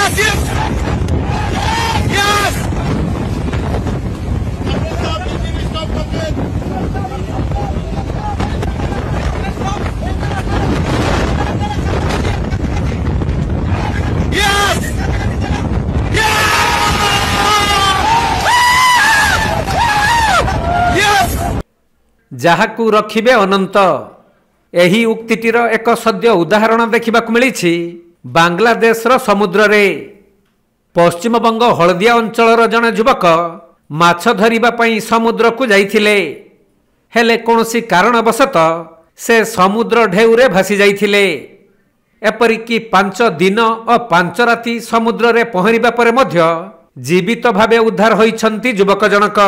Yes, yes. Yes. Yes. Yes. ଯାହାକୁ ରଖିବେ ଅନନ୍ତ ଏହି ଉକ୍ତିଟିର ଏକ ସଦ୍ୟ ଉଦାହରଣ ଦେଖିବାକୁ ମିଳିଛି ବାଂଲାଦେଶର ସମୁଦ୍ରରେ। ପଶ୍ଚିମବଙ୍ଗ ହଳଦିଆ ଅଞ୍ଚଳର ଜଣେ ଯୁବକ ମାଛ ଧରିବା ପାଇଁ ସମୁଦ୍ରକୁ ଯାଇଥିଲେ। ହେଲେ କୌଣସି କାରଣବଶତଃ ସେ ସମୁଦ୍ର ଢେଉରେ ଭାସି ଯାଇଥିଲେ। ଏପରିକି 5 ଦିନ ଓ 5 ରାତି ସମୁଦ୍ରରେ ପହଁରିବା ପରେ ମଧ୍ୟ ଜୀବିତ ଭାବେ ଉଦ୍ଧାର ହୋଇଛନ୍ତି ଯୁବକ ଜଣକ।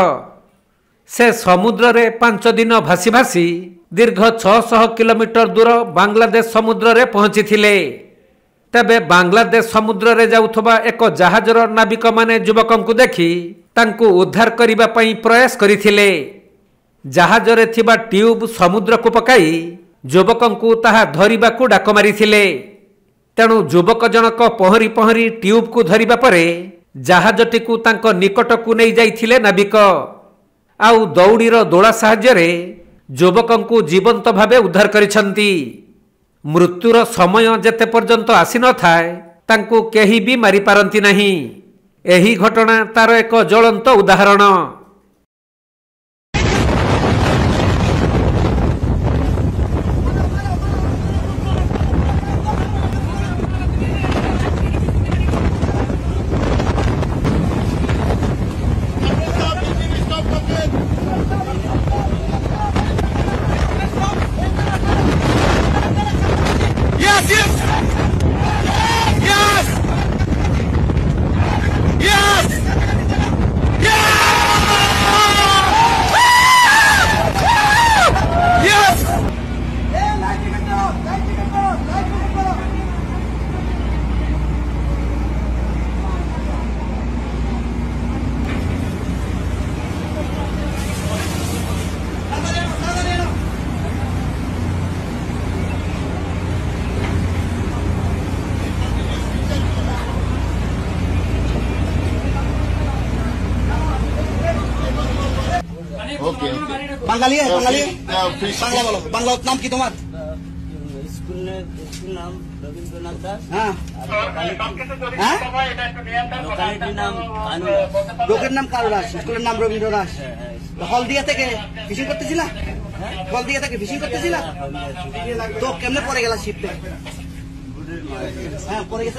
ସେ ସମୁଦ୍ରରେ 5 ଦିନ ଭାସି ଭାସି ଦୀର୍ଘ 600 କିଲୋମିଟର ଦୂର ବାଂଲାଦେଶ ସମୁଦ୍ରରେ ପହଞ୍ଚିଥିଲେ। ତେବେ ବାଂଲାଦେଶ ସମୁଦ୍ରରେ ଯାଉଥିବା ଏକ ଜାହାଜର ନାବିକମାନେ ଯୁବକଙ୍କୁ ଦେଖି ତାଙ୍କୁ ଉଦ୍ଧାର କରିବା ପାଇଁ ପ୍ରୟାସ କରିଥିଲେ। ଜାହାଜରେ ଥିବା ଟ୍ୟୁବ୍ ସମୁଦ୍ରକୁ ପକାଇ ଯୁବକଙ୍କୁ ତାହା ଧରିବାକୁ ଡାକ ମାରିଥିଲେ। ତେଣୁ ଯୁବକ ଜଣକ ପହଁରି ପହଁରି ଟ୍ୟୁବ୍କୁ ଧରିବା ପରେ ଜାହାଜଟିକୁ ତାଙ୍କ ନିକଟକୁ ନେଇ ଯାଇଥିଲେ ନାବିକ। ଆଉ ଦଉଡ଼ିର ଦୋଳା ସାହାଯ୍ୟରେ ଯୁବକଙ୍କୁ ଜୀବନ୍ତ ଭାବେ ଉଦ୍ଧାର କରିଛନ୍ତି। ମୃତ୍ୟୁର ସମୟ ଯେତେ ପର୍ଯ୍ୟନ୍ତ ଆସିନଥାଏ ତାଙ୍କୁ କେହି ବି ମାରିପାରନ୍ତି ନାହିଁ। ଏହି ଘଟଣା ତାର ଏକ ଜ୍ୱଳନ୍ତ ଉଦାହରଣ। Yes, yes. Yes. Yes. Yes. Yes. Okay Bangali Bangali fish Bangla বলো। বাংলা নাম কি তোমার? स्कूल नाम रविंद्रनाथ दास। হ্যাঁ হ্যাঁ लोकालिटी नाम कानू। লোকের নাম কারু দাস, স্কুলের নাম রবীন্দ্র দাস। হলদিয়া থেকে ফিশিং করতেছিলা? হলদিয়া থেকে ফিশিং করতেছিলা? তো কেমনে পড়ে গেলা শিপতে? হ্যাঁ পড়ে গেছে।